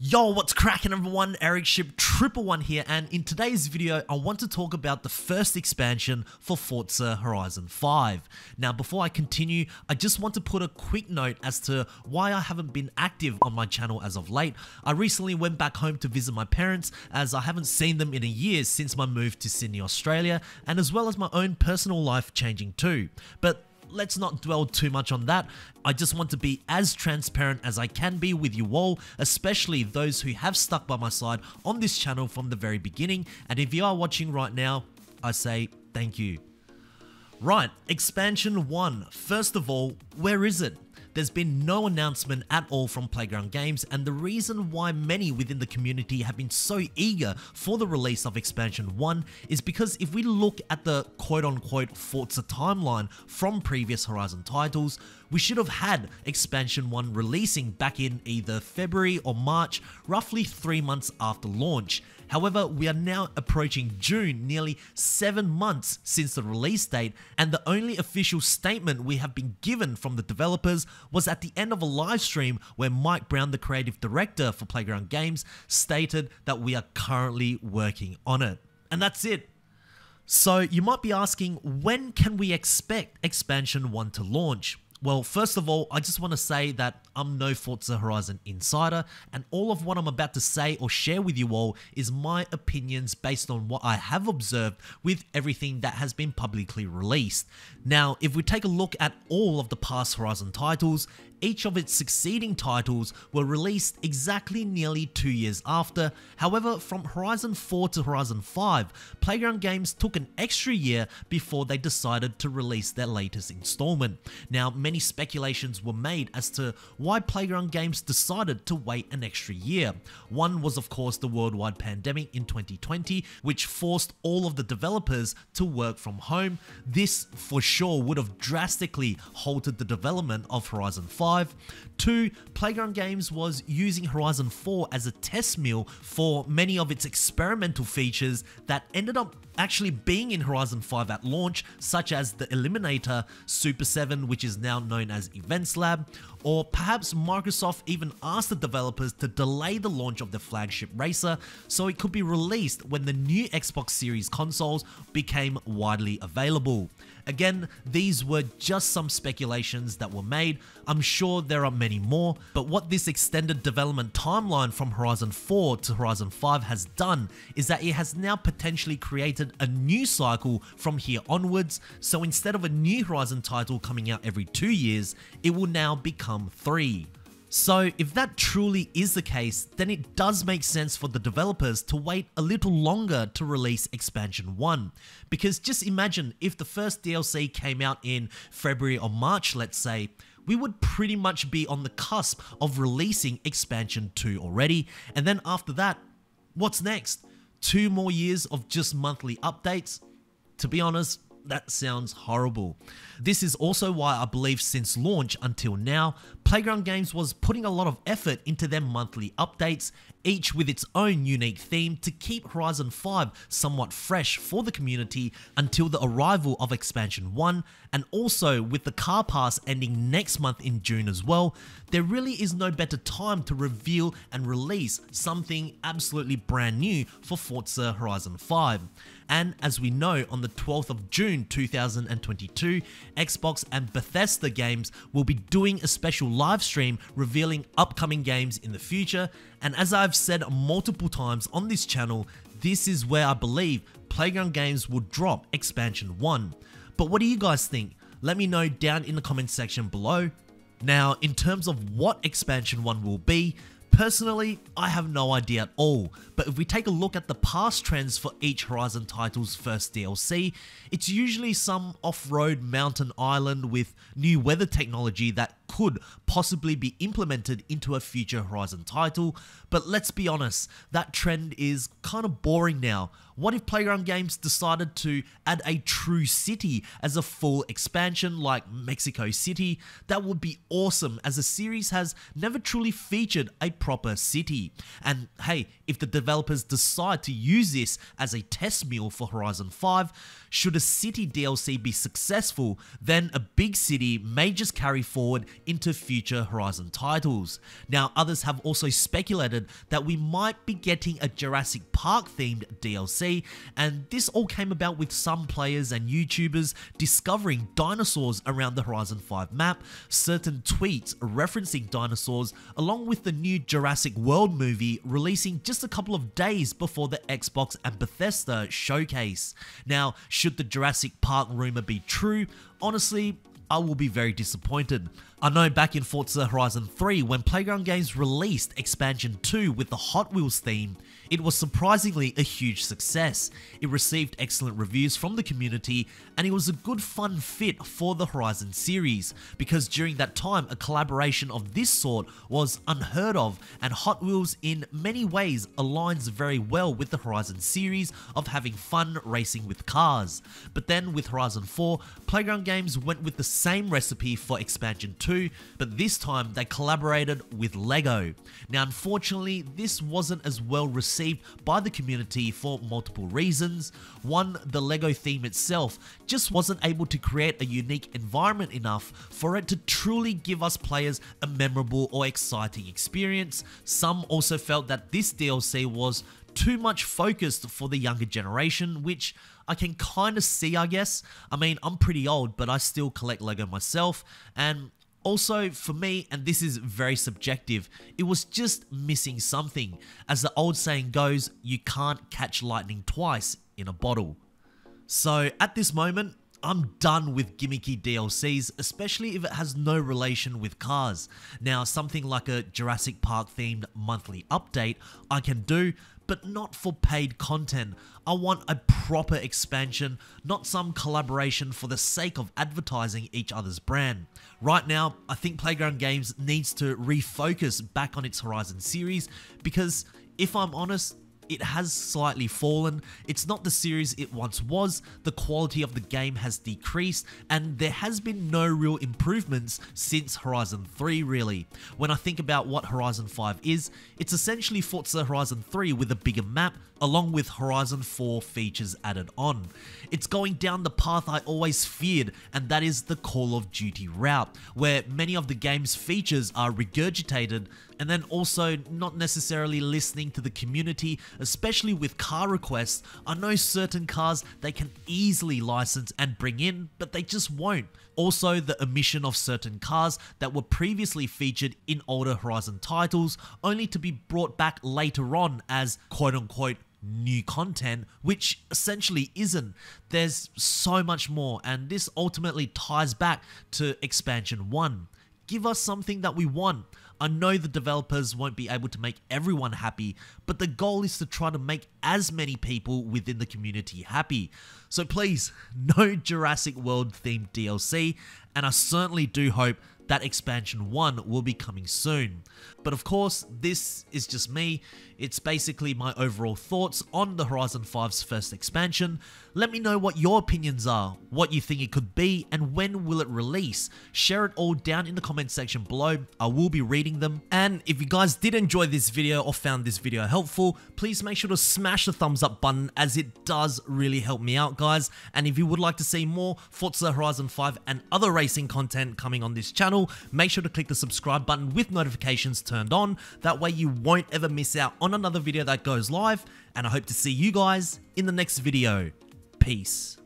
Yo, what's cracking everyone? Ericship 111 here, and in today's video I want to talk about the first expansion for Forza Horizon 5. Now before I continue, I just want to put a quick note as to why I haven't been active on my channel as of late. I recently went back home to visit my parents as I haven't seen them in a year since my move to Sydney, Australia, and as well as my own personal life changing too. But let's not dwell too much on that. I just want to be as transparent as I can be with you all, especially those who have stuck by my side on this channel from the very beginning. And if you are watching right now, I say thank you. Right, Expansion 1. First of all, where is it? There's been no announcement at all from Playground Games, and the reason why many within the community have been so eager for the release of Expansion 1 is because if we look at the quote-unquote Forza timeline from previous Horizon titles, we should have had Expansion 1 releasing back in either February or March, roughly 3 months after launch. However, we are now approaching June, nearly 7 months since the release date, and the only official statement we have been given from the developers was at the end of a live stream where Mike Brown, the creative director for Playground Games, stated that we are currently working on it. And that's it. So you might be asking, when can we expect Expansion 1 to launch? Well, first of all, I just want to say that I'm no Forza Horizon insider, and all of what I'm about to say or share with you all is my opinions based on what I have observed with everything that has been publicly released. Now, if we take a look at all of the past Horizon titles, each of its succeeding titles were released exactly nearly 2 years after. However, from Horizon 4 to Horizon 5, Playground Games took an extra year before they decided to release their latest installment. Now, many speculations were made as to why Playground Games decided to wait an extra year. One was of course the worldwide pandemic in 2020, which forced all of the developers to work from home. This for sure would have drastically halted the development of Horizon 5. 2, Playground Games was using Horizon 4 as a test meal for many of its experimental features that ended up actually being in Horizon 5 at launch, such as the Eliminator, Super 7, which is now known as Events Lab, or perhaps Microsoft even asked the developers to delay the launch of the flagship racer so it could be released when the new Xbox Series consoles became widely available. Again, these were just some speculations that were made. I'm sure there are many more, but what this extended development timeline from Horizon 4 to Horizon 5 has done is that it has now potentially created a new cycle from here onwards. So instead of a new Horizon title coming out every 2 years, it will now become 3. So if that truly is the case, then it does make sense for the developers to wait a little longer to release Expansion 1. Because just imagine if the first DLC came out in February or March, let's say, we would pretty much be on the cusp of releasing Expansion 2 already, and then after that, what's next? 2 more years of just monthly updates? To be honest, that sounds horrible. This is also why I believe since launch until now, Playground Games was putting a lot of effort into their monthly updates, each with its own unique theme to keep Horizon 5 somewhat fresh for the community until the arrival of Expansion 1, and also with the car pass ending next month in June as well, there really is no better time to reveal and release something absolutely brand new for Forza Horizon 5. And as we know, on the 12th of June 2022, Xbox and Bethesda Games will be doing a special live stream revealing upcoming games in the future, and as I've said multiple times on this channel, this is where I believe Playground Games will drop Expansion 1. But what do you guys think? Let me know down in the comment section below. Now, in terms of what Expansion 1 will be, personally, I have no idea at all, but if we take a look at the past trends for each Horizon title's first DLC, it's usually some off-road mountain island with new weather technology that could possibly be implemented into a future Horizon title, but let's be honest, that trend is kind of boring now. What if Playground Games decided to add a true city as a full expansion like Mexico City? That would be awesome, as the series has never truly featured a proper city. And hey, if the developers decide to use this as a test meal for Horizon 5, should a city DLC be successful, then a big city may just carry forward into future Horizon titles. Now, others have also speculated that we might be getting a Jurassic Park themed DLC, and this all came about with some players and YouTubers discovering dinosaurs around the Horizon 5 map, certain tweets referencing dinosaurs, along with the new Jurassic World movie releasing just a couple of days before the Xbox and Bethesda showcase. Now, should the Jurassic Park rumor be true, honestly, I will be very disappointed. I know back in Forza Horizon 3, when Playground Games released Expansion 2 with the Hot Wheels theme, it was surprisingly a huge success. It received excellent reviews from the community, and it was a good fun fit for the Horizon series, because during that time a collaboration of this sort was unheard of, and Hot Wheels in many ways aligns very well with the Horizon series of having fun racing with cars. But then with Horizon 4, Playground Games went with the same recipe for Expansion 2, but this time they collaborated with LEGO. Now unfortunately, this wasn't as well received by the community for multiple reasons. One, the LEGO theme itself just wasn't able to create a unique environment enough for it to truly give us players a memorable or exciting experience. Some also felt that this DLC was too much focused for the younger generation, which I can kind of see, I guess. I mean, I'm pretty old, but I still collect LEGO myself, and also, for me, and this is very subjective, it was just missing something. As the old saying goes, you can't catch lightning twice in a bottle. So at this moment, I'm done with gimmicky DLCs, especially if it has no relation with cars. Now, something like a Jurassic Park themed monthly update I can do, but not for paid content. I want a proper expansion, not some collaboration for the sake of advertising each other's brand. Right now, I think Playground Games needs to refocus back on its Horizon series, because if I'm honest, it has slightly fallen. It's not the series it once was, the quality of the game has decreased, and there has been no real improvements since Horizon 3 really. When I think about what Horizon 5 is, it's essentially Forza Horizon 3 with a bigger map, along with Horizon 4 features added on. It's going down the path I always feared, and that is the Call of Duty route, where many of the game's features are regurgitated, and then also not necessarily listening to the community, especially with car requests. I know certain cars they can easily license and bring in, but they just won't. Also, the omission of certain cars that were previously featured in older Horizon titles, only to be brought back later on as quote-unquote new content, which essentially isn't. There's so much more, and this ultimately ties back to Expansion 1. Give us something that we want. I know the developers won't be able to make everyone happy, but the goal is to try to make as many people within the community happy. So please, no Jurassic World themed DLC, and I certainly do hope that Expansion 1 will be coming soon. But of course, this is just me. It's basically my overall thoughts on the Horizon 5's first expansion. Let me know what your opinions are, what you think it could be, and when will it release. Share it all down in the comment section below. I will be reading them. And if you guys did enjoy this video or found this video helpful, please make sure to smash the thumbs up button, as it does really help me out, guys. And if you would like to see more Forza Horizon 5 and other racing content coming on this channel, make sure to click the subscribe button with notifications turned on. That way you won't ever miss out on another video that goes live, and I hope to see you guys in the next video. Peace.